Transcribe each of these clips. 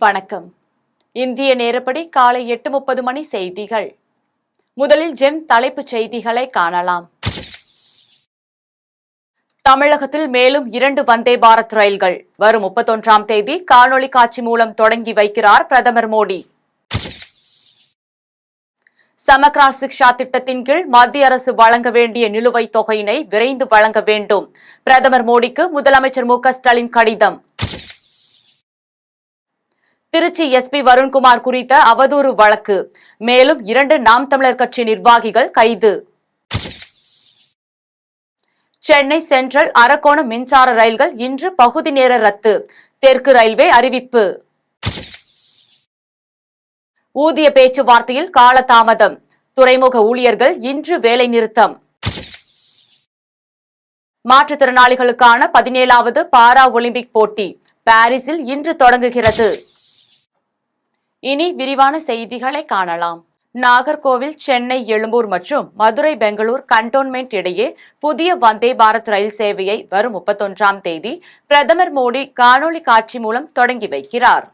வணக்கம். இந்திய நேரப்படி காலை 8:30 மணி செய்திகள். முதலில் ஜெம் தலைப்புச் செய்திகளை காணலாம். தமிழகத்தில் மேலும் 2 வந்தே பாரத் ரயில்கள் வரும் 31ஆம் தேதி காணொலி காட்சி மூலம் தொடங்கி வைக்கிறார் பிரதமர் மோடி. சமக்ரா சிக்ஷா திட்டத்தின் கீழ் மத்திய அரசு வழங்க வேண்டிய நிலுவைத் தொகையினை விரைந்து வழங்க வேண்டும். பிரதமர் மோடிக்கு முதலமைச்சர் மு.க.ஸ்டாலின் கடிதம். திருச்சி எஸ்பி வருண்குமார் குறித்த அவதூறு வழக்கு மேலும் 2 நாம் தமிழர் கட்சி நிர்வாகிகள் கைது. சென்னை சென்ட்ரல் அரக்கோணம் மின்சார ரயில்கள் இன்று பகுதி நேர ரத்து. தெற்கு ரயில்வே அறிவிப்பு. ஊதிய பேச்சுவார்த்தையில் காலதாமதம். துறைமுக ஊழியர்கள் இன்று வேலை நிறுத்தம். மாற்றுத்திறனாளிகளுக்கான 17வது பாரா ஒலிம்பிக் போட்டி பாரிஸில் இன்று தொடங்குகிறது. இனி விரிவான செய்திகளை காணலாம். நாகர்கோவில், சென்னை, எழும்பூர் மற்றும் மதுரை, பெங்களூர் கண்டோன்மெண்ட் இடையே புதிய வந்தே பாரத் ரயில் சேவையை வரும் 31ஆம் தேதி பிரதமர் மோடி காணொலி காட்சி மூலம் தொடங்கி வைக்கிறார்.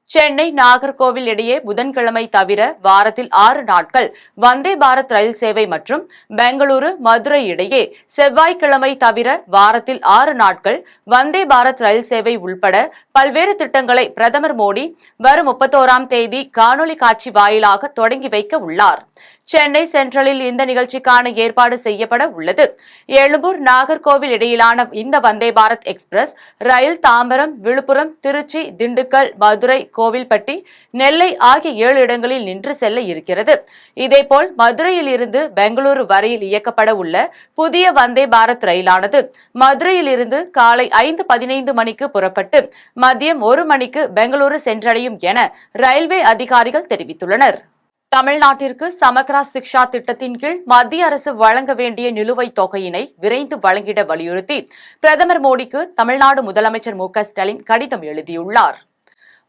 சென்னை, நாகர்கோவில் இடையே புதன்கிழமை தவிர வாரத்தில் 6 நாட்கள் வந்தே பாரத் ரயில் சேவை மற்றும் பெங்களூரு, மதுரை இடையே செவ்வாய்க்கிழமை தவிர வாரத்தில் 6 நாட்கள் வந்தே பாரத் ரயில் சேவை உள்பட பல்வேறு திட்டங்களை பிரதமர் மோடி வரும் 31ஆம் தேதி காணொலி காட்சி வாயிலாக தொடங்கி வைக்க உள்ளார். சென்னை சென்ட்ரலில் இந்த நிகழ்ச்சிக்கான ஏற்பாடு செய்யப்பட உள்ளது. எழும்பூர், நாகர்கோவில் இடையிலான இந்த வந்தே பாரத் எக்ஸ்பிரஸ் ரயில் தாம்பரம், விழுப்புரம், திருச்சி, திண்டுக்கல், மதுரை, கோவில்பட்டி, நெல்லை ஆகிய 7 இடங்களில் நின்று செல்ல இருக்கிறது. இதேபோல் மதுரையில் இருந்து பெங்களூரு வரையில் இயக்கப்பட உள்ள புதிய வந்தே பாரத் ரயிலானது மதுரையில் இருந்து காலை 5:15 மணிக்கு புறப்பட்டு மதியம் 1 மணிக்கு பெங்களூரு சென்றடையும் என ரயில்வே அதிகாரிகள் தெரிவித்துள்ளனர். தமிழ்நாட்டிற்கு சமக்ரா சிக்ஷா திட்டத்தின் கீழ் மத்திய அரசு வழங்க வேண்டிய நிலுவைத் தொகையினை விரைந்து வழங்கிட வலியுறுத்தி பிரதமர் மோடிக்கு தமிழ்நாடு முதலமைச்சர் மு.க.ஸ்டாலின் கடிதம் எழுதியுள்ளார்.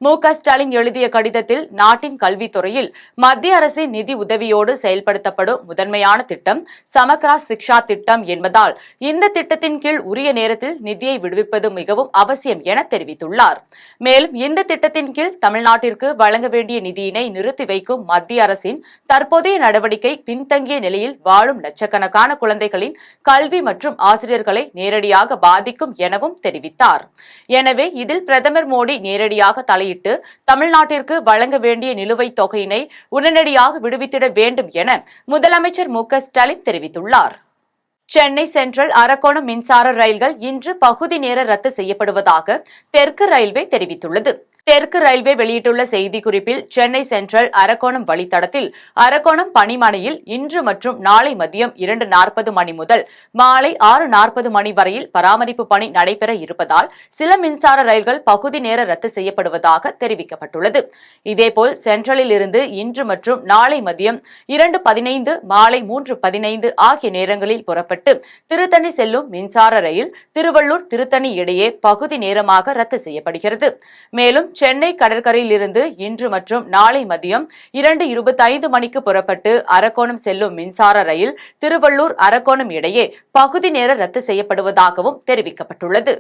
மு.க.ஸ்டாலின் எழுதிய கடிதத்தில் நாட்டின் கல்வித்துறையில் மத்திய அரசின் நிதி உதவியோடு செயல்படுத்தப்படும் முதன்மையான திட்டம் சமக்ரா சிக்ஷா திட்டம் என்பதால் இந்த திட்டத்தின் கீழ் உரிய நேரத்தில் நிதியை விடுவிப்பது மிகவும் அவசியம் என தெரிவித்துள்ளார். மேலும் இந்த திட்டத்தின் கீழ் தமிழ்நாட்டிற்கு வழங்க வேண்டிய நிதியினை நிறுத்தி வைக்கும் மத்திய அரசின் தற்போதைய நடவடிக்கை பின்தங்கிய நிலையில் வாழும் லட்சக்கணக்கான குழந்தைகளின் கல்வி மற்றும் ஆசிரியர்களை நேரடியாக பாதிக்கும் எனவும் தெரிவித்தார். எனவே இதில் பிரதமர் மோடி நேரடியாக தலையிட்டு தமிழ்நாட்டிற்கு வழங்க வேண்டிய நிலுவைத் தொகையினை உடனடியாக விடுவித்திட வேண்டும் என முதலமைச்சர் மு.க.ஸ்டாலின் தெரிவித்துள்ளார். சென்னை சென்ட்ரல் அரக்கோணம் மின்சார ரயில்கள் இன்று பகுதி நேர ரத்து செய்யப்படுவதாக தெற்கு ரயில்வே தெரிவித்துள்ளது. தெற்கு ரயில்வே வெளியிட்டுள்ள செய்திக்குறிப்பில் சென்னை சென்ட்ரல் அரக்கோணம் வழித்தடத்தில் அரக்கோணம் பணிமனையில் இன்று மற்றும் நாளை மதியம் 2:40 மணி முதல் மாலை 6:40 மணி வரையில் பராமரிப்பு பணி நடைபெற இருப்பதால் சில மின்சார ரயில்கள் பகுதி நேர ரத்து செய்யப்படுவதாக தெரிவிக்கப்பட்டுள்ளது. இதேபோல் சென்ட்ரலில் இருந்து இன்று மற்றும் நாளை மதியம் 2:15, மாலை 3:15 ஆகிய நேரங்களில் புறப்பட்டு திருத்தணி செல்லும் மின்சார ரயில் திருவள்ளூர், திருத்தணி இடையே பகுதி நேரமாக ரத்து செய்யப்படுகிறது. மேலும் சென்னை கடற்கரையில் இருந்து இன்று மற்றும் நாளை மதியம் 2:25 மணிக்கு புறப்பட்டு அரக்கோணம் செல்லும் மின்சார ரயில் திருவள்ளூர், அரக்கோணம் இடையே பகுதி நேர ரத்து செய்யப்படுவதாகவும் தெரிவிக்கப்பட்டுள்ளது.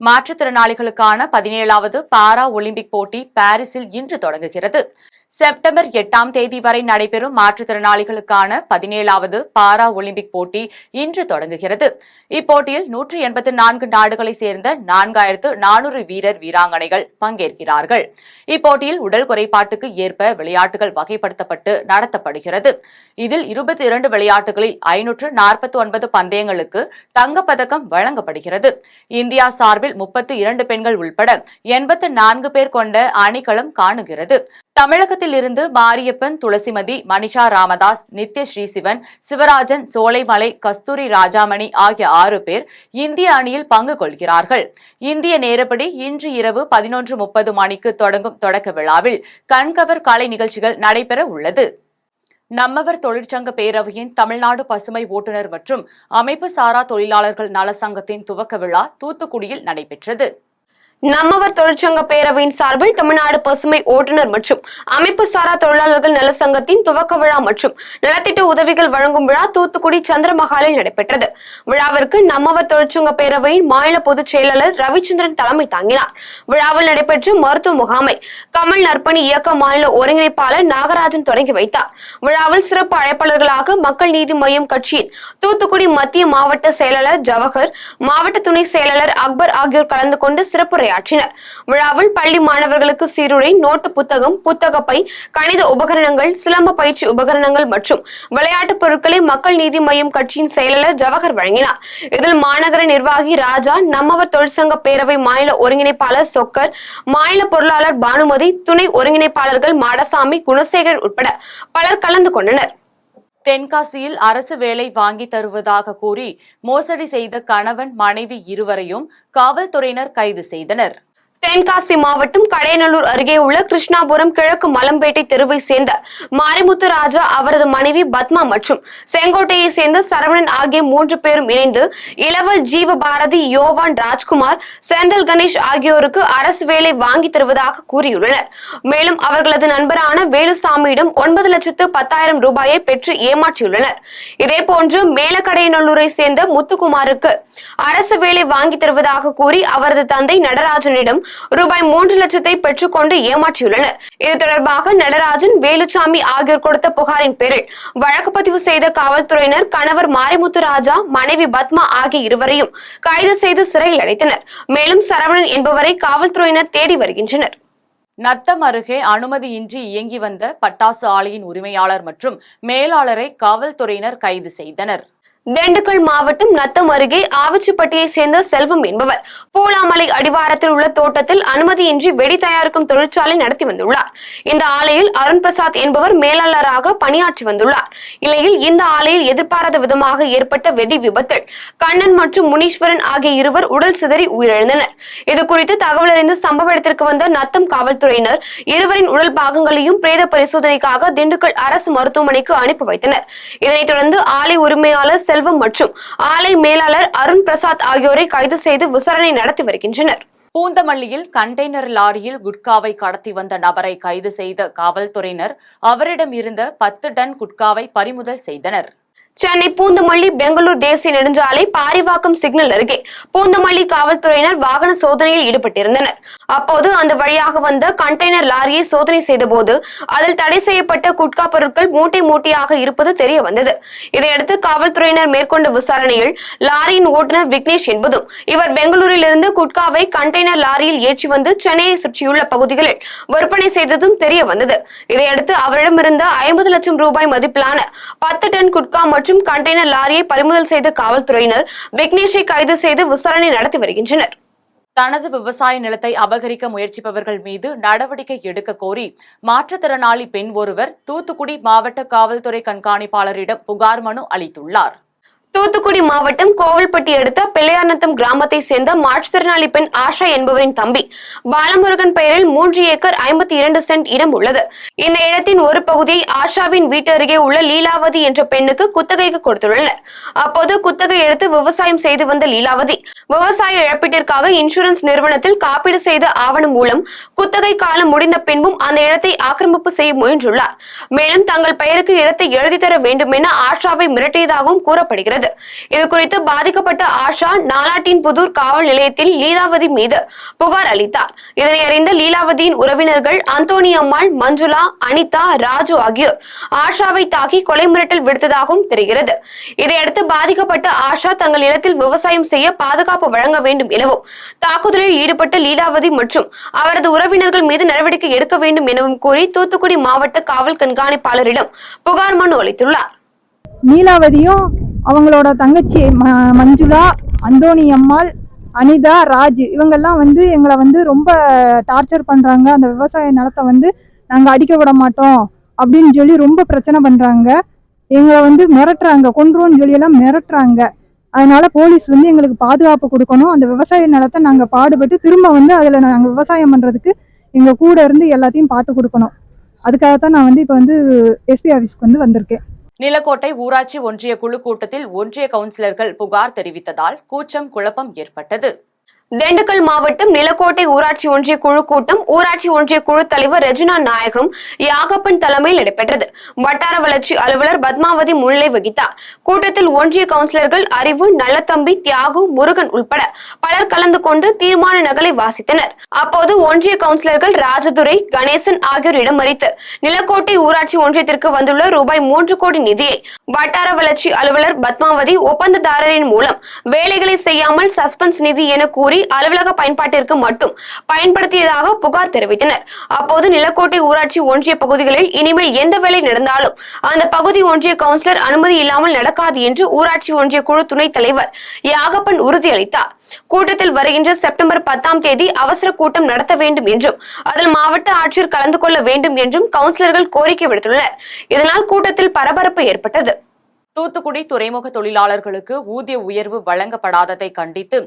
மாற்றுத்திறனாளிகளுக்கான 17வது பாரா ஒலிம்பிக் போட்டி பாரிஸில் இன்று தொடங்குகிறது. செப்டம்பர் 8ஆம் தேதி வரை நடைபெறும் மாற்றுத்திறனாளிகளுக்கான 17வது பாரா ஒலிம்பிக் போட்டி இன்று தொடங்குகிறது. இப்போட்டியில் 184 நாடுகளை சேர்ந்த 4400 வீரர், வீராங்கனைகள் பங்கேற்கிறார்கள். இப்போட்டியில் உடல் குறைபாட்டுக்கு ஏற்ப விளையாட்டுகள் வகைப்படுத்தப்பட்டு நடத்தப்படுகிறது. இதில் 22 விளையாட்டுகளில் 549 பந்தயங்களுக்கு தங்கப்பதக்கம் வழங்கப்படுகிறது. இந்தியா சார்பில் 32 பெண்கள் உள்பட 84 பேர் கொண்ட அணிகளம் காணுகிறது. தமிழகத்தில் இருந்து மாரியப்பன், துளசிமதி, மனிஷா ராமதாஸ், நித்ய ஸ்ரீசிவன், சிவராஜன், சோலைமலை, கஸ்தூரி ராஜாமணி ஆகிய 6 பேர் இந்திய அணியில் பங்கு கொள்கிறார்கள். இந்திய நேரப்படி இன்று இரவு 11:30 மணிக்கு தொடங்கும் தொடக்க விழாவில் கண்கவர் கலை நிகழ்ச்சிகள் நடைபெற உள்ளது. நம்மவர் தொழிற்சங்க பேரவையின் தமிழ்நாடு பசுமை ஓட்டுநர் மற்றும் அமைப்பு சாரா தொழிலாளர்கள் நல சங்கத்தின் துவக்க விழா தூத்துக்குடியில் நடைபெற்றது. நம்மவர் தொழிற்சங்க பேரவையின் சார்பில் தமிழ்நாடு பசுமை ஓட்டுநர் மற்றும் அமைப்பு சாரா தொழிலாளர்கள் நல சங்கத்தின் துவக்க விழா மற்றும் நலத்திட்ட உதவிகள் வழங்கும் விழா தூத்துக்குடி சந்திரமஹாலில் நடைபெற்றது. விழாவிற்கு நம்மவர் தொழிற்சங்க பேரவையின் மாநில பொதுச் செயலாளர் ரவிச்சந்திரன் தலைமை தாங்கினார். விழாவில் நடைபெற்ற மருத்துவ முகாமை கமல் நற்பணி இயக்க மாநில ஒருங்கிணைப்பாளர் நாகராஜன் தொடங்கி வைத்தார். விழாவில் சிறப்பு அழைப்பாளர்களாக மக்கள் நீதி மய்யம் கட்சியின் தூத்துக்குடி மத்திய மாவட்ட செயலாளர் ஜவஹர், மாவட்ட துணை செயலாளர் அக்பர் ஆகியோர் கலந்து கொண்டு சிறப்பு விழாவில் பள்ளி மாணவர்களுக்கு சீருடை, நோட்டு புத்தகம், புத்தகப்பை, கணித உபகரணங்கள், சிலம்ப பயிற்சி உபகரணங்கள் மற்றும் விளையாட்டு பொருட்களை மக்கள் நீதி மய்யம் கட்சியின் செயலாளர் ஜவஹர் வழங்கினார். இதில் மாநகர நிர்வாகி ராஜா, நம்மவர் தொழிற்சங்க பேரவை மாநில ஒருங்கிணைப்பாளர் சொக்கர், மாநில பொருளாளர் பானுமதி, துணை ஒருங்கிணைப்பாளர்கள் மாடசாமி, குணசேகரன் உட்பட பலர் கலந்து கொண்டனர். தென்காசியில் அரசு வேலை வாங்கி தருவதாக கூறி மோசடி செய்த கணவன், மனைவி இருவரையும் காவல்துறையினர் கைது செய்தனர். தென்காசி மாவட்டம் கடையநல்லூர் அருகே உள்ள கிருஷ்ணாபுரம் கிழக்கு மலம்பேட்டை தெருவை சேர்ந்த மாரிமுத்து ராஜா, அவரது மனைவி பத்மா மற்றும் செங்கோட்டையை சேர்ந்த சரவணன் ஆகிய 3 பேரும் இணைந்து இளவல் ஜீவபாரதி, யோவான் ராஜ்குமார், செந்தில் கணேஷ் ஆகியோருக்கு அரசு வேலை வாங்கி தருவதாக கூறியுள்ளனர். மேலும் அவர்களது நண்பரான வேலுசாமியிடம் 9,10,000 ரூபாயை பெற்று ஏமாற்றியுள்ளனர். இதேபோன்று மேலக்கடையநல்லூரை சேர்ந்த முத்துக்குமாருக்கு அரசு வேலை வாங்கி தருவதாக கூறி அவரது தந்தை நடராஜனிடம் ரூபாய் 3 லட்சத்தை பெற்றுக் கொண்டு ஏமாற்றியுள்ளனர். இது தொடர்பாக நடராஜன், வேலுசாமி ஆகியோர் கொடுத்த புகாரின் பேரில் வழக்கு பதிவு செய்த காவல்துறையினர் கணவர் மாரிமுத்து ராஜா, மனைவி பத்மா ஆகிய இருவரையும் கைது செய்து சிறையில் அடைத்தனர். மேலும் சரவணன் என்பவரை காவல்துறையினர் தேடி வருகின்றனர். நத்தம் அருகே அனுமதியின்றி இயங்கி வந்த பட்டாசு ஆலையின் உரிமையாளர் மற்றும் மேலாளரை காவல்துறையினர் கைது செய்தனர். திண்டுக்கல் மாவட்டம் நத்தம் அருகே ஆவச்சிப்பட்டியை சேர்ந்த செல்வம் என்பவர் பூலாமலை அடிவாரத்தில் உள்ள தோட்டத்தில் அனுமதியின்றி வெடி தயாரிக்கும் தொழிற்சாலை நடத்தி வந்துள்ளார். இந்த ஆலையில் அருண் பிரசாத் என்பவர் மேலாளராக பணியாற்றி வந்துள்ளார். இந்நிலையில் இந்த ஆலையில் எதிர்பாராத விதமாக ஏற்பட்ட வெடி விபத்தில் கண்ணன் மற்றும் முனீஸ்வரன் ஆகிய இருவர் உடல் சிதறி உயிரிழந்தனர். இதுகுறித்து தகவல் அறிந்து சம்பவ இடத்திற்கு வந்த நத்தம் காவல்துறையினர் இருவரின் உடல் பாகங்களையும் பிரேத பரிசோதனைக்காக திண்டுக்கல் அரசு மருத்துவமனைக்கு அனுப்பி வைத்தனர். இதனைத் தொடர்ந்து ஆலை உரிமையாளர் செல்வம் மற்றும் ஆலை மேலாளர் அருண் பிரசாத் ஆகியோரை கைது செய்து விசாரணை நடத்தி வருகின்றனர். பூந்தமல்லியில் கண்டெய்னர் லாரியில் குட்காவை கடத்தி வந்த நபரை கைது செய்த காவல்துறையினர் அவரிடம் இருந்த 10 டன் குட்காவை பறிமுதல் செய்தனர். சென்னை பூந்தமல்லி பெங்களூர் தேசிய நெடுஞ்சாலை பாரிவாக்கம் சிக்னல் அருகே பூந்தமல்லி காவல்துறையினர் வாகன சோதனையில் ஈடுபட்டிருந்தனர். அப்போது அந்த வழியாக வந்த கண்டெய்னர் லாரியை சோதனை செய்தபோது அதில் தடை செய்யப்பட்ட குட்கா பொருட்கள் மூட்டை மூட்டையாக இருப்பது தெரிய வந்தது. இதையடுத்து காவல்துறையினர் மேற்கொண்ட விசாரணையில் லாரியின் ஓட்டுநர் விக்னேஷ் என்பதும் இவர் பெங்களூரில் இருந்து குட்காவை கண்டெய்னர் லாரியில் ஏற்றி வந்து சென்னையை சுற்றியுள்ள பகுதிகளில் விற்பனை செய்ததும் தெரிய வந்தது. இதையடுத்து அவரிடமிருந்த 50 லட்சம் ரூபாய் மதிப்பிலான 10 டன் குட்கா மற்றும் கண்டெய்னர் லாரியை பறிமுதல் செய்த காவல்துறையினர் விக்னேஷை கைது செய்து விசாரணை நடத்தி வருகின்றனர். தனது விவசாய நிலத்தை அபகரிக்க முயற்சிப்பவர்கள் மீது நடவடிக்கை எடுக்க கோரி மாற்றுத்திறனாளி பெண் ஒருவர் தூத்துக்குடி மாவட்ட காவல்துறை கண்காணிப்பாளரிடம் புகார் மனு அளித்துள்ளார். தூத்துக்குடி மாவட்டம் கோவில்பட்டி அடுத்த பிள்ளையார்நத்தம் கிராமத்தை சேர்ந்த மாற்றுத்திறனாளி பெண் ஆஷா என்பவரின் தம்பி பாலமுருகன் பெயரில் 3 ஏக்கர் 52 சென்ட் இடம் உள்ளது. இந்த இடத்தின் ஒரு பகுதியை ஆஷாவின் வீட்டு அருகே உள்ள லீலாவதி என்ற பெண்ணுக்கு குத்தகைக்கு கொடுத்துள்ளனர். அப்போது குத்தகை எடுத்து விவசாயம் செய்து வந்த லீலாவதி விவசாய இழப்பீட்டிற்காக இன்சூரன்ஸ் நிறுவனத்தில் காப்பீடு செய்த ஆவணம் மூலம் குத்தகை காலம் முடிந்த பின்பும் அந்த இடத்தை ஆக்கிரமிப்பு செய்ய முயன்றுள்ளார். மேலும் தங்கள் பெயருக்கு இடத்தை எழுதி தர வேண்டும் என ஆஷாவை மிரட்டியதாகவும் கூறப்படுகிறது. இது குறித்து பாதிக்கப்பட்ட ஆஷா நாலாட்டின் புதூர் காவல் நிலையத்தில் லீலாவதி மீது புகார் அளித்தார். இதனை அறிந்த லீலாவதியின் உறவினர்கள் அந்தோணி அம்மாள், மஞ்சுளா, அனிதா, ராஜு ஆகியோர் ஆஷாவை தாக்கி கொலை மிரட்டல் விடுத்ததாகவும் தெரிகிறது. இதையடுத்து பாதிக்கப்பட்ட ஆஷா தங்கள் இடத்தில் விவசாயம் செய்ய பாதுகாப்பு வழங்க வேண்டும் எனவும் தாக்குதலில் ஈடுபட்ட லீலாவதி மற்றும் அவரது உறவினர்கள் மீது நடவடிக்கை எடுக்க வேண்டும் எனவும் கூறி தூத்துக்குடி மாவட்ட காவல் கண்காணிப்பாளரிடம் புகார் மனு அளித்துள்ளார். லீலாவதியும் அவங்களோட தங்கச்சி மஞ்சுளா, அந்தோணி அம்மாள், அனிதா, ராஜ் இவங்கெல்லாம் எங்களை ரொம்ப டார்ச்சர் பண்ணுறாங்க. அந்த விவசாய நிலத்தை நாங்கள் அடிக்க விட மாட்டோம் அப்படின்னு சொல்லி ரொம்ப பிரச்சனை பண்ணுறாங்க. எங்களை மிரட்டுறாங்க, கொன்றுவோன்னு சொல்லியெல்லாம் மிரட்டுறாங்க. அதனால போலீஸ் எங்களுக்கு பாதுகாப்பு கொடுக்கணும். அந்த விவசாய நிலத்தை நாங்கள் பாடுபட்டு திரும்ப அதில் நாங்கள் விவசாயம் பண்ணுறதுக்கு எங்கள் கூட இருந்து எல்லாத்தையும் பார்த்து கொடுக்கணும். அதுக்காகத்தான் நான் இப்போ எஸ்பி ஆஃபீஸ்க்கு வந்திருக்கேன். நிலக்கோட்டை ஊராட்சி ஒன்றிய குழு கூட்டத்தில் ஒன்றிய கவுன்சிலர்கள் புகார் தெரிவித்ததால் கூச்சம் குழப்பம் ஏற்பட்டது. திண்டுக்கல் மாவட்டம் நிலக்கோட்டை ஊராட்சி ஒன்றிய குழு கூட்டம் ஊராட்சி ஒன்றிய குழு தலைவர் ரெஜினா நாயகம் யாகப்பன் தலைமையில் நடைபெற்றது. வட்டார வளர்ச்சி அலுவலர் பத்மாவதி முன்னிலை வகித்தார். கூட்டத்தில் ஒன்றிய கவுன்சிலர்கள் அறிவு, நல்லதம்பி, தியாகு, முருகன் உட்பட பலர் கலந்து கொண்டு தீர்மான நகலை வாசித்தனர். அப்போது ஒன்றிய கவுன்சிலர்கள் ராஜதுரை, கணேசன் ஆகியோர் இடமறித்து நிலக்கோட்டை ஊராட்சி ஒன்றியத்திற்கு வந்துள்ள ரூபாய் 3 கோடி நிதியை வட்டார வளர்ச்சி அலுவலர் பத்மாவதி ஒப்பந்ததாரரின் மூலம் வேலைகளை செய்யாமல் சஸ்பென்ஸ் நிதி என கூறி அலுவலக பயன்பாட்டிற்கு மட்டும் பயன்படுத்தியதாக புகார் தெரிவித்தனர். அப்போது நிலக்கோட்டை ஊராட்சி ஒன்றிய பகுதிகளில் இனிமேல் எந்த வேலை நடந்தாலும் அந்த பகுதி ஒன்றிய கவுன்சிலர் அனுமதி இல்லாமல் நடக்காது என்று ஊராட்சி ஒன்றிய குழு துணைத் தலைவர் யாகப்பன் உறுதியளித்தார். கூட்டத்தில் வருகின்ற செப்டம்பர் 10ஆம் தேதி அவசர கூட்டம் நடத்த வேண்டும் என்றும் அதில் மாவட்ட ஆட்சியர் கலந்து கொள்ள வேண்டும் என்றும் கவுன்சிலர்கள் கோரிக்கை விடுத்துள்ளனர். இதனால் கூட்டத்தில் பரபரப்பு ஏற்பட்டது. தூத்துக்குடி துறைமுக தொழிலாளர்களுக்கு ஊதிய உயர்வு வழங்கப்படாததை கண்டித்து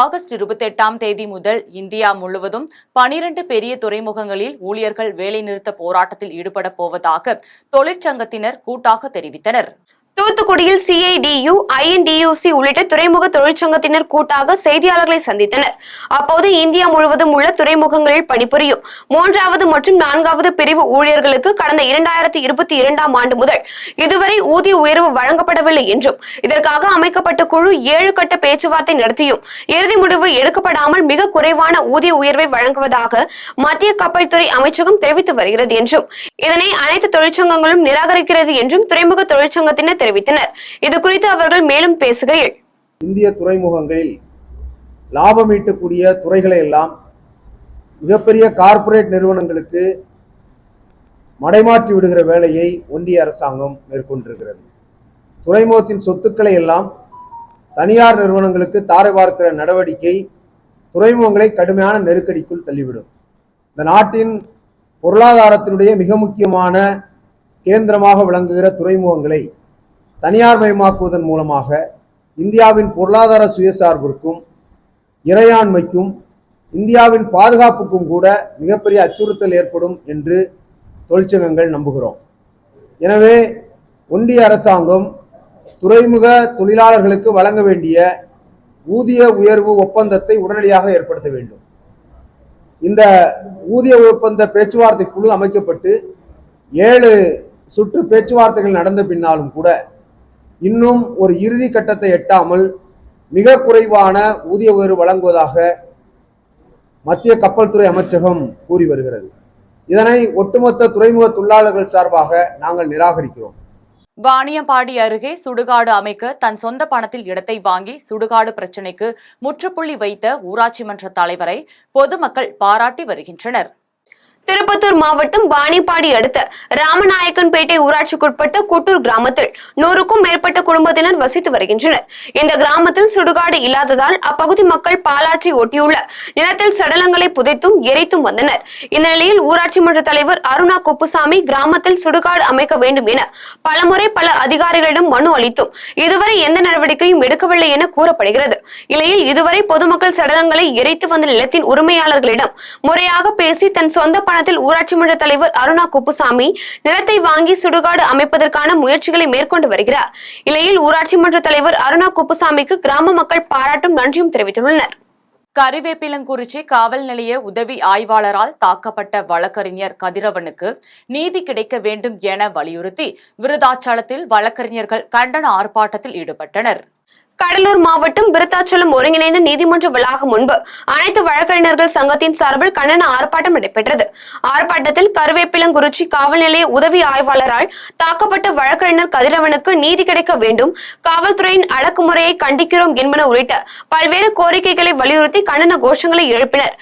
ஆகஸ்ட் 28ஆம் தேதி முதல் இந்தியா முழுவதும் 12 பெரிய துறைமுகங்களில் ஊழியர்கள் வேலைநிறுத்த போராட்டத்தில் ஈடுபட போவதாக தொழிற்சங்கத்தினர் கூட்டாக தெரிவித்தனர். தூத்துக்குடியில் CIDU, INDUC உள்ளிட்ட துறைமுக தொழிற்சங்கத்தினர் கூட்டாக செய்தியாளர்களை சந்தித்தனர். அப்போது இந்தியா முழுவதும் உள்ள துறைமுகங்களில் பணிபுரியும் 3வது மற்றும் 4வது பிரிவு ஊழியர்களுக்கு கடந்த 2022ஆம் ஆண்டு முதல் இதுவரை ஊதிய உயர்வு வழங்கப்படவில்லை என்றும் இதற்காக அமைக்கப்பட்ட குழு 7 கட்ட பேச்சுவார்த்தை நடத்தியும் இறுதி முடிவு எடுக்கப்படாமல் மிக குறைவான ஊதிய உயர்வை வழங்குவதாக மத்திய கப்பல் துறை அமைச்சகம் தெரிவித்து வருகிறது என்றும் இதனை அனைத்து தொழிற்சங்கங்களும் நிராகரிக்கிறது என்றும் துறைமுக தொழிற்சங்கத்தினர் தெரிவித்தனர். இது குறித்து அவர்கள் மேலும் பேசுகையில், இந்திய துறைமுகங்களில் லாபம் ஈட்டக்கூடிய துறைகளை எல்லாம் மிகப்பெரிய கார்ப்பரேட் நிறுவனங்களுக்கு மடைமாற்றி விடுகிற வேலையை ஒன்றிய அரசாங்கம் மேற்கொண்டிருக்கிறது. துறைமுகத்தின் சொத்துக்களை எல்லாம் தனியார் நிறுவனங்களுக்கு தாரை பார்க்கிற நடவடிக்கை துறைமுகங்களை கடுமையான நெருக்கடிக்குள் தள்ளிவிடும். இந்த நாட்டின் பொருளாதாரத்தினுடைய மிக முக்கியமான கேந்திரமாக விளங்குகிற துறைமுகங்களை தனியார் மயமாக்குவதன் மூலமாக இந்தியாவின் பொருளாதார சுயசார்பிற்கும் இறையாண்மைக்கும் இந்தியாவின் பாதுகாப்புக்கும் கூட மிகப்பெரிய அச்சுறுத்தல் ஏற்படும் என்று தொழிற்சங்கங்கள் நம்புகிறோம். எனவே ஒன்றிய அரசாங்கம் துறைமுக தொழிலாளர்களுக்கு வழங்க வேண்டிய ஊதிய உயர்வு ஒப்பந்தத்தை உடனடியாக ஏற்படுத்த வேண்டும். இந்த ஊதிய ஒப்பந்த பேச்சுவார்த்தை குழு அமைக்கப்பட்டு 7 சுற்று பேச்சுவார்த்தைகள் நடந்த பின்னாலும் கூட இன்னும் ஒரு இறுதி கட்டத்தை எட்டாமல் மிக குறைவான ஊதிய உயர்வு வழங்குவதாக மத்திய கப்பல் துறை அமைச்சகம் கூறி வருகிறது. இதனை ஒட்டுமொத்த துறைமுக தொழிலாளர்கள் சார்பாக நாங்கள் நிராகரிக்கிறோம். வாணியம்பாடி அருகே சுடுகாடு அமைக்க தன் சொந்த பணத்தில் இடத்தை வாங்கி சுடுகாடு பிரச்சினைக்கு முற்றுப்புள்ளி வைத்த ஊராட்சி மன்ற தலைவரை பொதுமக்கள் பாராட்டி வருகின்றனர். திருப்பத்தூர் மாவட்டம் வாணிப்பாடி அடுத்த ராமநாயக்கன்பேட்டை ஊராட்சிக்குட்பட்ட குட்டூர் கிராமத்தில் 100க்கும் மேற்பட்ட குடும்பத்தினர் வசித்து வருகின்றனர். இந்த கிராமத்தில் சுடுகாடு இல்லாததால் அப்பகுதி மக்கள் பாலாற்றை ஒட்டியுள்ள நிலத்தில் சடலங்களை புதைத்தும் எரித்தும் வந்தனர். இந்த நிலையில் ஊராட்சி மன்ற தலைவர் அருணா குப்புசாமி கிராமத்தில் சுடுகாடு அமைக்க வேண்டும் என பலமுறை பல அதிகாரிகளிடம் மனு அளித்தும் இதுவரை எந்த நடவடிக்கையும் எடுக்கவில்லை என கூறப்படுகிறது. இந்நிலையில் இதுவரை பொதுமக்கள் சடலங்களை எரித்து வந்த நிலத்தின் உரிமையாளர்களிடம் முறையாக பேசி தன் சொந்த ஊராட்சி மன்ற தலைவர் அருணா குப்புசாமி நிலத்தை வாங்கி சுடுகாடு அமைப்பதற்கான முயற்சிகளை மேற்கொண்டு வருகிறார். இந்நிலையில் ஊராட்சி மன்ற தலைவர் அருணா குப்புசாமிக்கு கிராம மக்கள் பாராட்டும் நன்றியும் தெரிவித்துள்ளனர். கரிவேப்பிலங்குறிச்சி காவல் நிலைய உதவி ஆய்வாளரால் தாக்கப்பட்ட வழக்கறிஞர் கதிரவனுக்கு நீதி கிடைக்க வேண்டும் என வலியுறுத்தி விருதாச்சலத்தில் வழக்கறிஞர்கள் கண்டன ஆர்ப்பாட்டத்தில் ஈடுபட்டனர். கடலூர் மாவட்டம் விருத்தாச்சலம் ஒருங்கிணைந்த நீதிமன்ற வளாகம் முன்பு அனைத்து வழக்கறிஞர்கள் சங்கத்தின் சார்பில் கண்டன ஆர்ப்பாட்டம் நடைபெற்றது. ஆர்ப்பாட்டத்தில் கருவேப்பிலங்குறிச்சி காவல் நிலைய உதவி ஆய்வாளரால் தாக்கப்பட்ட வழக்கறிஞர் கதிரவனுக்கு நீதி கிடைக்க வேண்டும், காவல்துறையின் அடக்குமுறையை கண்டிக்கிறோம் என்பன உள்ளிட்ட பல்வேறு கோரிக்கைகளை வலியுறுத்தி கண்டன கோஷங்களை எழுப்பினர்.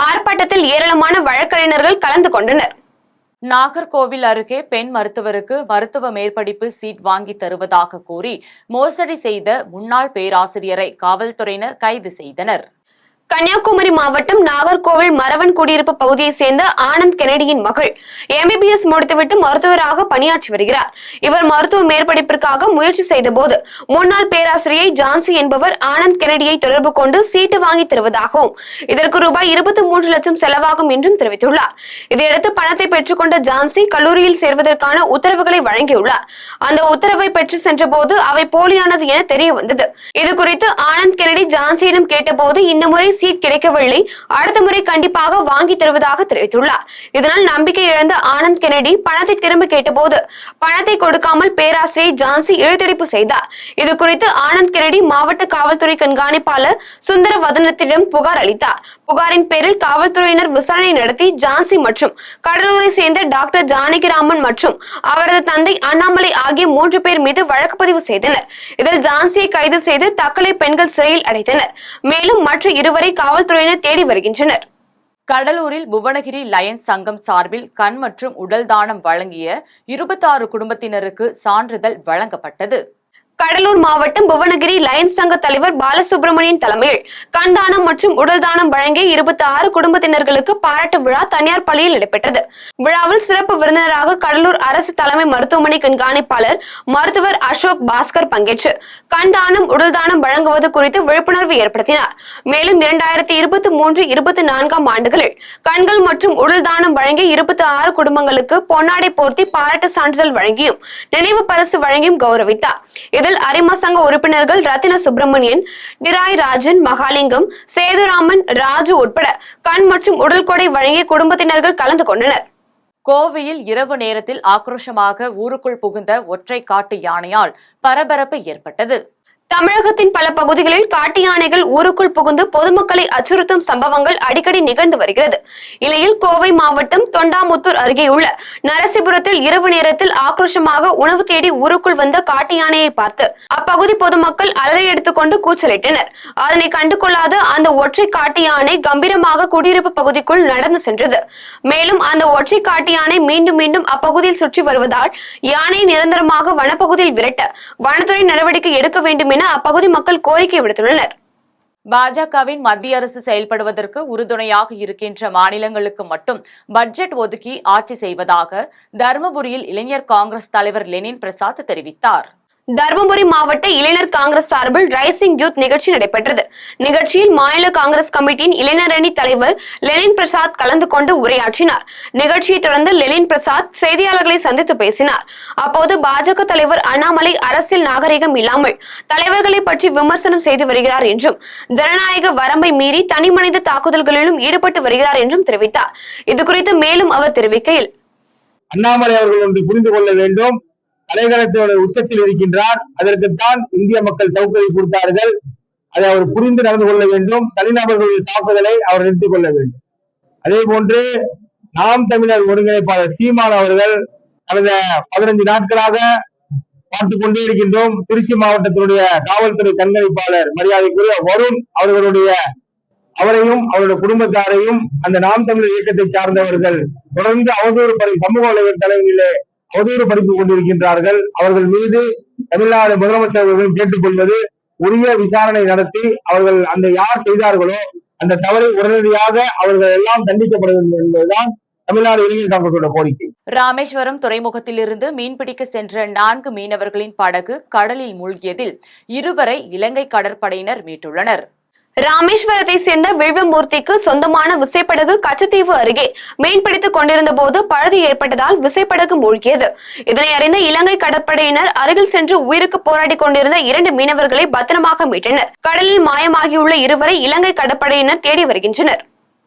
ஆர்ப்பாட்டத்தில் ஏராளமான வழக்கறிஞர்கள் கலந்து கொண்டனர். நாகர்கோவில் அருகே பெண் மருத்துவருக்கு மருத்துவ மேற்படிப்பு சீட் வாங்கி தருவதாக கூறி மோசடி செய்த முன்னாள் பேராசிரியரை காவல்துறையினர் கைது செய்தனர். கன்னியாகுமரி மாவட்டம் நாகர்கோவில் மரவன் குடியிருப்பு பகுதியை சேர்ந்த ஆனந்த் கெனடியின் மகள் MBBS முடித்துவிட்டு மருத்துவராக பணியாற்றி வருகிறார். இவர் மருத்துவ மேற்படிப்பிற்காக முயற்சி செய்த போது முன்னாள் பேராசிரியை ஜான்சி என்பவர் ஆனந்த் கெனடியை தொடர்பு கொண்டு சீட்டு வாங்கி தருவதாகவும் இதற்கு ரூபாய் 23 லட்சம் செலவாகும் என்றும் தெரிவித்துள்ளார். இதையடுத்து பணத்தை பெற்றுக்கொண்ட ஜான்சி கல்லூரியில் சேர்வதற்கான உத்தரவுகளை வழங்கியுள்ளார். அந்த உத்தரவை பெற்று சென்ற போது அவை போலியானது என தெரிய வந்தது. இதுகுறித்து ஆனந்த் கெனடி ஜான்சியிடம் கேட்டபோது இந்த முறை சீட் கிடைக்கவில்லை, அடுத்த முறை கண்டிப்பாக வாங்கி தருவதாக தெரிவித்துள்ளார். இதனால் நம்பிக்கை இழந்த ஆனந்த் கெனடி பணத்தை திரும்ப கேட்டபோது பணத்தை கொடுக்காமல் பேராசிரியை ஜான்சி இழுத்தடிப்பு செய்தார். இது குறித்து ஆனந்த் கெனடி மாவட்ட காவல்துறை கண்காணிப்பாளர் சுந்தரவதனத்திடம் புகார் அளித்தார். புகாரின் பேரில் காவல்துறையினர் விசாரணை நடத்தி ஜான்சி மற்றும் கடலூரை சேர்ந்த டாக்டர் ஜானகிராமன் மற்றும் அவரது தந்தை அண்ணாமலை ஆகிய 3 பேர் மீது வழக்கு பதிவு செய்தனர். இதில் ஜான்சியை கைது செய்து தக்கலை பெண்கள் சிறையில் அடைத்தனர். மேலும் மற்ற 2 வரை காவல்துறையினர் தேடி வருகின்றனர். கடலூரில் புவனகிரி லயன்ஸ் சங்கம் சார்பில் கண் மற்றும் உடல் தானம் வழங்கிய 26 குடும்பத்தினருக்கு சான்றிதழ் வழங்கப்பட்டது. கடலூர் மாவட்டம் புவனகிரி லயன்ஸ் சங்க தலைவர் பாலசுப்ரமணியன் தலைமையில் கண் தானம் மற்றும் உடல் தானம் வழங்கிய 26 குடும்பத்தினர்களுக்கு பாராட்டு விழா தனியார் பள்ளியில் நடைபெற்றது. விழாவில் சிறப்பு விருந்தினராக கடலூர் அரசு தலைமை மருத்துவமனை கண்காணிப்பாளர் மருத்துவர் அசோக் பாஸ்கர் பங்கேற்று கண் தானம் உடல் தானம் வழங்குவது குறித்து விழிப்புணர்வு ஏற்படுத்தினார். மேலும் 2023-24 ஆண்டுகளில் கண்கள் மற்றும் உடல் தானம் வழங்கிய 26 குடும்பங்களுக்கு பொன்னாடை போர்த்தி பாராட்டு சான்றிதழ் வழங்கியும் நினைவு பரிசு வழங்கியும் கௌரவித்தார். இதில் அரிமா சங்க உறுப்பினர்கள் ரத்தின சுப்பிரமணியன், டிராய் ராஜன், மகாலிங்கம், சேதுராமன், ராஜு உட்பட கண் மற்றும் உடல் கொடை வழங்கிய குடும்பத்தினர்கள் கலந்து கொண்டனர். கோவையில் இரவு நேரத்தில் ஆக்ரோஷமாக ஊருக்குள் புகுந்த ஒற்றை காட்டு யானையால் பரபரப்பு ஏற்பட்டது. தமிழகத்தின் பல பகுதிகளில் காட்டு யானைகள் ஊருக்குள் புகுந்து பொதுமக்களை அச்சுறுத்தும் சம்பவங்கள் அடிக்கடி நிகழ்ந்து வருகிறது. இலையில் கோவை மாவட்டம் தொண்டாமுத்தூர் அருகேயுள்ள நரசிபுரத்தில் இரவு நேரத்தில் ஆக்ரோஷமாக உணவு தேடி ஊருக்குள் வந்த காட்டு யானையை பார்த்து அப்பகுதி பொதுமக்கள் அலறி எடுத்துக்கொண்டு கூச்சலிட்டனர். அதனை கண்டுகொள்ளாத அந்த ஒற்றை காட்டு யானை கம்பீரமாக குடியிருப்பு பகுதிக்குள் நடந்து சென்றது. மேலும் அந்த ஒற்றை காட்டு யானை மீண்டும் மீண்டும் அப்பகுதியில் சுற்றி வருவதால் யானை நிரந்தரமாக வனப்பகுதியில் விரட்ட வனத்துறை நடவடிக்கை எடுக்க வேண்டும் அப்பகுதி மக்கள் கோரிக்கை விடுத்துள்ளனர். பாஜகவின் மத்திய அரசு செயல்படுவதற்கு உறுதுணையாக இருக்கின்ற மாநிலங்களுக்கு மட்டும் பட்ஜெட் ஒதுக்கி ஆட்சி செய்வதாக தருமபுரியில் இளைஞர் காங்கிரஸ் தலைவர் லெனின் பிரசாத் தெரிவித்தார். தர்மபுரி மாவட்ட இளைஞர் காங்கிரஸ் சார்பில் ரைசிங் யூத் நிகழ்ச்சி நடைபெற்றது. நிகழ்ச்சியில் மாநில காங்கிரஸ் கமிட்டியின் இளைஞர் அணி தலைவர் லெனின் பிரசாத் கலந்து கொண்டு உரையாற்றினார். நிகழ்ச்சியை தொடர்ந்து லெனின் பிரசாத் செய்தியாளர்களை சந்தித்து பேசினார். அப்போது பாஜக தலைவர் அண்ணாமலை அரசியல் நாகரிகம் இல்லாமல் தலைவர்களை பற்றி விமர்சனம் செய்து வருகிறார் என்றும் ஜனநாயக வரம்பை மீறி தனிமனித தாக்குதல்களிலும் ஈடுபட்டு வருகிறார் என்றும் தெரிவித்தார். இதுகுறித்து மேலும் அவர் தெரிவிக்கையில், அண்ணாமலை அவர்கள் ஒன்று புரிந்து கொள்ள வேண்டும். தலைநகரத்தோட உச்சத்தில் இருக்கின்றார். அதற்குத்தான் இந்திய மக்கள் சவுக்கடி கொடுத்தார்கள். அதை அவர் புரிந்து நடந்து கொள்ள வேண்டும். தனிநபர்களுடைய தாக்குதலை அவர் நிறுத்திக் கொள்ள வேண்டும். அதே போன்று நாம் தமிழர் ஒருங்கிணைப்பாளர் சீமான் அவர்கள் கடந்த 15 நாட்களாக பார்த்துக் கொண்டே இருக்கின்றோம். திருச்சி மாவட்டத்தினுடைய காவல்துறை கண்காணிப்பாளர் மரியாதைக்குரிய வருண் அவரையும் அவருடைய குடும்பத்தாரையும் அந்த நாம் தமிழர் இயக்கத்தை சார்ந்தவர்கள் தொடர்ந்து அவதூறு சமூக வலைதளங்களிலே அவதூறு பரப்பிக் கொண்டிருக்கின்றார்கள். அவர்கள் மீது தமிழ்நாடு முதலமைச்சர் அவர்கள் கேட்டுக்கொள்வது உரிய விசாரணை நடத்தி அவர்கள் அந்த யார் செய்தார்களோ அந்த தவறை உடனடியாக அவர்கள் எல்லாம் தண்டிக்கப்பட வேண்டும் என்பதுதான் தமிழ்நாடு இளைஞர் காங்கிரஸோட கோரிக்கை. ராமேஸ்வரம் துறைமுகத்திலிருந்து மீன்பிடிக்க சென்ற 4 மீனவர்களின் படகு கடலில் மூழ்கியதில் 2 வரை இலங்கை கடற்படையினர் மீட்டுள்ளனர். ராமேஸ்வரத்தை சேர்ந்த வில்வமூர்த்திக்கு சொந்தமான விசைப்படகு கச்சத்தீவு அருகே மீன்பிடித்துக் கொண்டிருந்த போது பழுது ஏற்பட்டதால் விசைப்படகு மூழ்கியது. இதனை அறிந்த இலங்கை கடற்படையினர் அருகில் சென்று உயிருக்கு போராடி கொண்டிருந்த 2 மீனவர்களை பத்திரமாக மீட்டனர். கடலில் மாயமாகியுள்ள 2 வரை இலங்கை கடற்படையினர் தேடி வருகின்றனர்.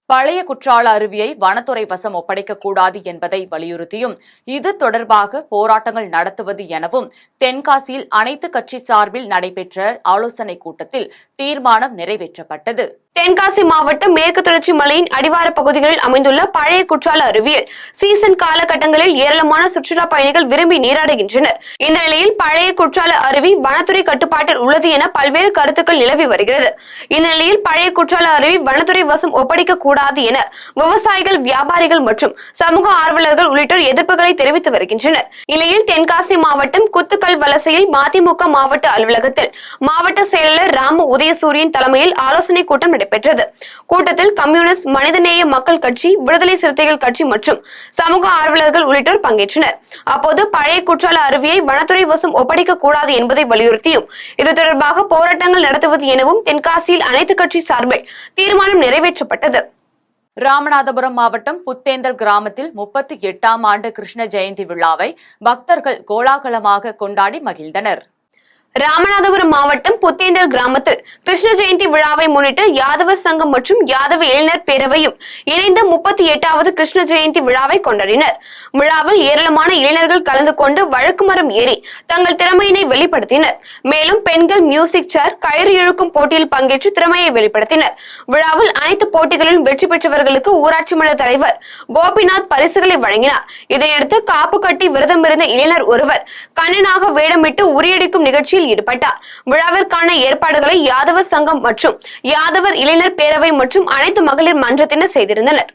பழைய குற்றால அருவியை வனத்துறை வசம் ஒப்படைக்க கூடாது என்பதை வலியுறுத்தியும் இது தொடர்பாக போராட்டங்கள் நடத்துவது எனவும் தென்காசியில் அனைத்து கட்சி சார்பில் நடைபெற்ற ஆலோசனைக் கூட்டத்தில் தீர்மானம் நிறைவேற்றப்பட்டது. தென்காசி மாவட்டம் மேற்கு தொடர்ச்சி மலையின் அடிவார பகுதிகளில் அமைந்துள்ள பழைய குற்றால அருவியில் சீசன் காலகட்டங்களில் ஏராளமான சுற்றுலா பயணிகள் விரும்பி நீராடுகின்றனர். இந்த நிலையில் பழைய குற்றால அருவி வனத்துறை கட்டுப்பாட்டில் உள்ளது என பல்வேறு கருத்துக்கள் நிலவி வருகிறது. இந்த நிலையில் பழைய குற்றால அருவி வனத்துறை வசம் ஒப்படைக்க கூடாது என விவசாயிகள், வியாபாரிகள் மற்றும் சமூக ஆர்வலர்கள் உள்ளிட்டோர் எதிர்ப்புகளை தெரிவித்து வருகின்றனர். இந்நிலையில் தென்காசி மாவட்டம் குத்துக்கல் வலசையில் மதிமுக மாவட்ட அலுவலகத்தில் மாவட்ட செயலாளர் ராம உதயசூரியன் தலைமையில் ஆலோசனைக் கூட்டம் நடைபெற்றது. கூட்டத்தில் கம்யூனிஸ்ட், மனிதநேய மக்கள் கட்சி, விடுதலை சிறுத்தைகள் கட்சி மற்றும் சமூக ஆர்வலர்கள் உள்ளிட்டோர் பங்கேற்றனர். அப்போது பழைய குற்றால அருவியை வனத்துறை வசம் ஒப்படைக்க கூடாது என்பதை வலியுறுத்தியும் இது தொடர்பாக போராட்டங்கள் நடத்துவது எனவும் தென்காசியில் அனைத்து கட்சி சார்பில் தீர்மானம் நிறைவேற்றப்பட்டது. ராமநாதபுரம் மாவட்டம் புத்தேந்தல் கிராமத்தில் 38ஆம் ஆண்டு கிருஷ்ண ஜெயந்தி விழாவை பக்தர்கள் கோலாகலமாக கொண்டாடி மகிழ்ந்தனர். ராமநாதபுரம் மாவட்டம் புத்தேந்தல் கிராமத்தில் கிருஷ்ண ஜெயந்தி விழாவை முன்னிட்டு யாதவ சங்கம் மற்றும் யாதவ இளைஞர் பேரவையும் இணைந்த 38வது கிருஷ்ண ஜெயந்தி விழாவை கொண்டாடினர். விழாவில் ஏராளமான இளைஞர்கள் கலந்து கொண்டு வழக்கு மரம் ஏறி தங்கள் திறமையினை வெளிப்படுத்தினர். மேலும் பெண்கள் மியூசிக் சேர், கயிறு இழுக்கும் போட்டியில் பங்கேற்று திறமையை வெளிப்படுத்தினர். விழாவில் அனைத்து போட்டிகளிலும் வெற்றி பெற்றவர்களுக்கு ஊராட்சி மன்ற தலைவர் கோபிநாத் பரிசுகளை வழங்கினார். இதையடுத்து காப்பு கட்டி விரதமிருந்த இளைஞர் ஒருவர் கண்ணனாக வேடமிட்டு உரியடிக்கும் நிகழ்ச்சியில் ஈடுபட்டார். விழாவிற்கான ஏற்பாடுகளை யாதவ சங்கம் மற்றும் யாதவர் இளைஞர் பேரவை மற்றும் அனைத்து மகளிர் மன்றத்தினர் செய்திருந்தனர்.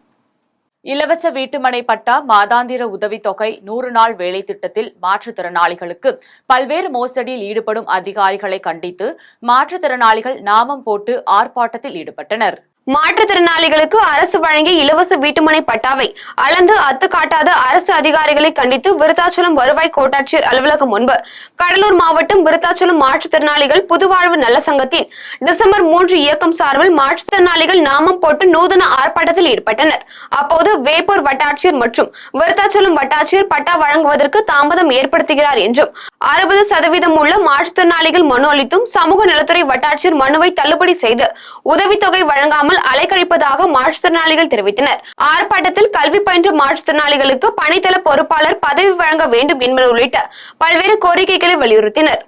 இலவச வீட்டுமனை பட்டா, மாதாந்திர உதவித்தொகை, 100 நாள் வேலை திட்டத்தில் மாற்றுத்திறனாளிகளுக்கு பல்வேறு மோசடியில் ஈடுபடும் அதிகாரிகளை கண்டித்து மாற்றுத்திறனாளிகள் நாமம் போட்டு ஆர்ப்பாட்டத்தில் ஈடுபட்டனர். மாற்றுத்திறனாளிகளுக்கு அரசு வழங்கிய இலவச வீட்டுமனை பட்டாவை அளந்து அத்து காட்டாத அரசு அதிகாரிகளை கண்டித்து விருத்தாச்சலம் வருவாய் கோட்டாட்சியர் அலுவலகம் முன்பு கடலூர் மாவட்டம் விருத்தாச்சலம் மாற்றுத்திறனாளிகள் புதுவாழ்வு நல சங்கத்தின் டிசம்பர் 3 இயக்கம் சார்பில் மாற்றுத்திறனாளிகள் நாமம் போட்டு நூதன ஆர்ப்பாட்டத்தில் ஈடுபட்டனர். அப்போது வேப்பூர் வட்டாட்சியர் மற்றும் விருத்தாச்சலம் வட்டாட்சியர் பட்டா வழங்குவதற்கு தாமதம் ஏற்படுத்துகிறார் என்றும் 60% உள்ள மாற்றுத்திறனாளிகள் மனு அளித்தும் சமூக நலத்துறை வட்டாட்சியர் மனுவை தள்ளுபடி செய்து உதவித்தொகை வழங்காமல் அலைக்கழிப்பதாக மாற்றுத்திறனாளிகள் தெரிவித்தனர். ஆர்ப்பாட்டத்தில் கல்வி பயின்ற மாற்றுத்திறனாளிகளுக்கு பணித்தள பொறுப்பாளர் பதவி வழங்க வேண்டும் என்பது உள்ளிட்ட பல்வேறு கோரிக்கைகளை வலியுறுத்தினர்.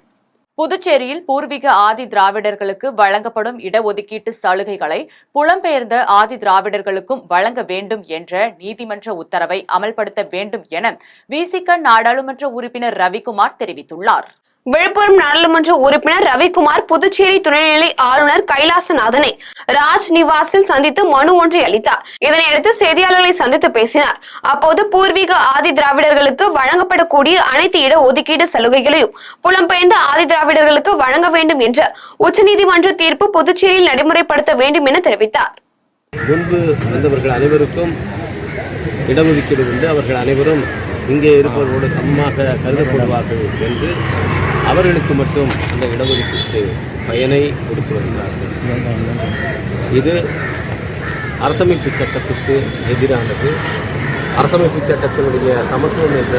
புதுச்சேரியில் பூர்வீக ஆதி திராவிடர்களுக்கு வழங்கப்படும் இடஒதுக்கீட்டு சலுகைகளை புலம்பெயர்ந்த ஆதி திராவிடர்களுக்கும் வழங்க வேண்டும் என்ற நீதிமன்ற உத்தரவை அமல்படுத்த வேண்டும் என விசிக நாடாளுமன்ற உறுப்பினர் ரவிக்குமார் தெரிவித்துள்ளார். விழுப்புரம் நாடாளுமன்ற உறுப்பினர் ரவிக்குமார் புதுச்சேரி துணைநிலை ஆளுநர் கைலாசநாதனை ராஜ் நிவாசில் சந்தித்து மனு ஒன்றை அளித்தார். இதனையடுத்து செய்தியாளர்களை சந்தித்து பேசினார். அப்போது பூர்வீக ஆதி திராவிடர்களுக்கு வழங்கப்படக்கூடிய அனைத்து இட ஒதுக்கீடு சலுகைகளையும் புலம்பெயர்ந்த ஆதி திராவிடர்களுக்கு வழங்க வேண்டும் என்ற உச்சநீதிமன்ற தீர்ப்பு புதுச்சேரியில் நடைமுறைப்படுத்த வேண்டும் என தெரிவித்தார். முன்பு வந்தவர்கள் அனைவருக்கும் இடஒதுக்கீடு உண்டு. அவர்கள் அனைவரும் இங்கே இருப்பவர்களோடு சமமாக கருதப்படுவார்கள் என்று அவர்களுக்கு மட்டும் அந்த இடஒதுக்கீட்டு பயனை கொடுத்து வருகிறார்கள். இது அரசமைப்பு சட்டத்திற்கு எதிரானது. அரசமைப்பு சட்டத்தினுடைய சமத்துவம் என்ற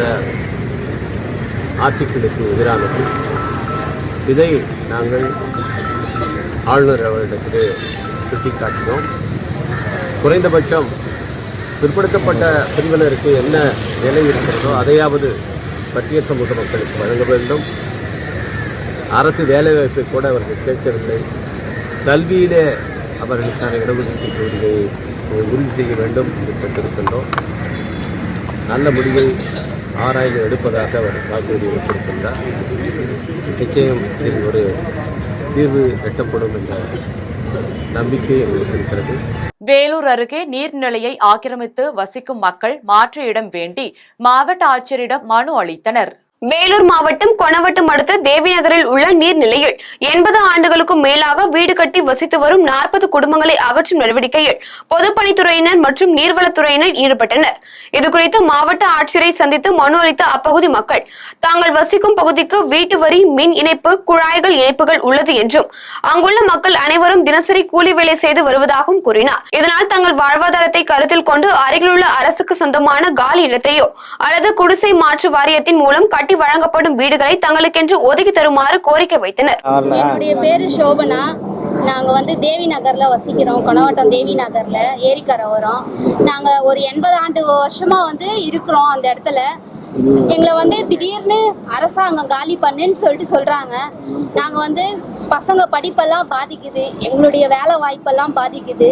ஆர்டிக்கிளுக்கு எதிரானது. இதை நாங்கள் ஆளுநர் அவரிடத்திலே சுட்டிக்காட்டினோம். குறைந்தபட்சம் பிற்படுத்தப்பட்ட பிரிவினருக்கு என்ன நிலை இருக்கிறதோ அதையாவது பட்டியல் சமூக மக்களுக்கு வழங்க வேண்டும். அரசு வேலைவாய்ப்பை கூட அவர்கள் கேட்கவில்லை. கல்வியிலே அவர்களுக்கான இடஒதுக்கீட்டு உரிமையை உறுதி செய்ய வேண்டும் என்று கேட்டிருக்கின்றோம். நல்ல முடிவை ஆராய்ந்து எடுப்பதாக அவர் வாக்குறுதி அளித்திருக்கின்றார். நிச்சயம் இதில் ஒரு தீர்வு எட்டப்படும் என்ற நம்பிக்கை எங்களுக்கு இருக்கிறது. வேலூர் அருகே நீர்நிலையை ஆக்கிரமித்து வசிக்கும் மக்கள் மாற்று இடம் வேண்டி மாவட்ட ஆட்சியரிடம் மனு அளித்தனர். வேலூர் மாவட்டம் கொணவட்டம் அடுத்த தேவிநகரில் உள்ள நீர்நிலையில் 80 ஆண்டுகளுக்கும் மேலாக வீடு கட்டி வசித்து வரும் 40 குடும்பங்களை அகற்றும் நடவடிக்கையில் பொதுப்பணித்துறையினர் மற்றும் நீர்வளத்துறையினர் ஈடுபட்டனர். இதுகுறித்து மாவட்ட ஆட்சியரை சந்தித்து மனு அளித்த அப்பகுதி மக்கள் தாங்கள் வசிக்கும் பகுதிக்கு வீட்டு வரி, மின் இணைப்பு, குழாய்கள் இணைப்புகள் உள்ளது என்றும் அங்குள்ள மக்கள் அனைவரும் தினசரி கூலி வேலை செய்து வருவதாகவும் கூறினார். இதனால் தங்கள் வாழ்வாதாரத்தை கருத்தில் கொண்டு அருகிலுள்ள அரசுக்கு சொந்தமான காலி இடத்தையோ அல்லது குடிசை மாற்று வாரியத்தின் மூலம் வழங்கப்படும் வீடுகளை தங்களுக்கென்று ஒதுக்கி தருமாறு கோரிக்கை வைத்தனர். என்னுடைய பேரு சோபனா. நாங்க தேவி நகர்ல வசிக்கிறோம். கொணவட்டம் தேவி நகர்ல ஏரிக்கரை வரோம். நாங்க ஒரு 80 வருஷமா இருக்கிறோம் அந்த இடத்துல. எங்களை திடீர்னு அரசாங்கம் காலி பண்ணுன்னு சொல்றாங்க. நாங்க பசங்க படிப்பெல்லாம் பாதிக்குது, எங்களுடைய வேலை வாய்ப்பெல்லாம் பாதிக்குது.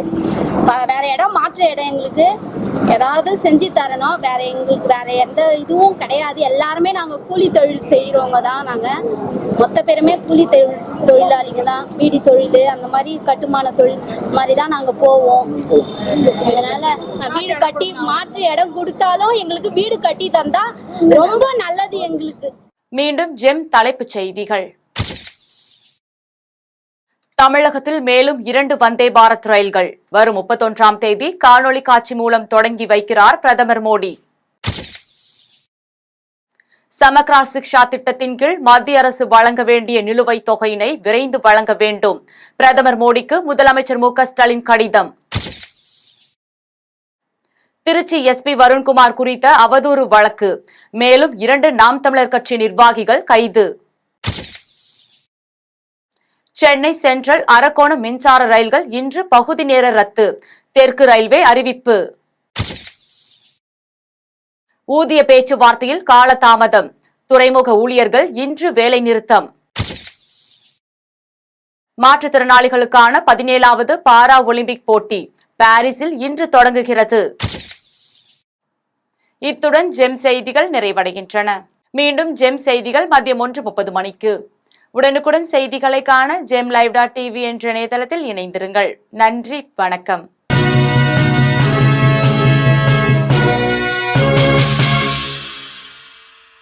வேற இடம், மாற்று இடம் எங்களுக்கு ஏதாவது செஞ்சு தரணும். எங்களுக்கு வேற எந்த இதுவும் கிடையாது. எல்லாருமே நாங்க கூலி தொழில் செய்யறவங்க தான். நாங்க மொத்த பேருமே கூலி தொழிலாளிங்க தான். பீடி தொழில், அந்த மாதிரி கட்டுமான தொழில் மாதிரி தான் நாங்க போவோம். அதனால வீடு கட்டி மாற்று இடம் கொடுத்தாலும் எங்களுக்கு வீடு கட்டி தந்தா ரொம்ப நல்லது எங்களுக்கு. மீண்டும் ஜெம் தலைப்புச் செய்திகள். தமிழகத்தில் மேலும் 2 வந்தே பாரத் ரயில்கள் வரும் 31ஆம் தேதி காணொலி காட்சி மூலம் தொடங்கி வைக்கிறார் பிரதமர் மோடி. சமக்ரா சிக்ஷா திட்டத்தின் கீழ் மத்திய அரசு வழங்க வேண்டிய நிலுவைத் தொகையினை விரைந்து வழங்க வேண்டும். பிரதமர் மோடிக்கு முதலமைச்சர் மு க ஸ்டாலின் கடிதம். திருச்சி எஸ்பி வருண்குமார் குறித்த அவதூறு வழக்கு மேலும் 2 நாம் தமிழர் கட்சி நிர்வாகிகள் கைது. சென்னை சென்ட்ரல் அரக்கோணம் மின்சார ரயில்கள் இன்று பகுதி நேர ரத்து. தெற்கு ரயில்வே அறிவிப்பு. ஊதிய பேச்சுவார்த்தையில் காலதாமதம். துறைமுக ஊழியர்கள் இன்று வேலை நிறுத்தம். மாற்றுத்திறனாளிகளுக்கான 17வது பாரா ஒலிம்பிக் போட்டி பாரிஸில் இன்று தொடங்குகிறது. இத்துடன் ஜெம் செய்திகள் நிறைவடைகின்றன. மீண்டும் ஜெம் செய்திகள் மதியம் 1:30 மணிக்கு. உடனுக்குடன் செய்திகளை காண GemLive.tv என்ற இணையதளத்தில் இணைந்திருங்கள். நன்றி, வணக்கம்.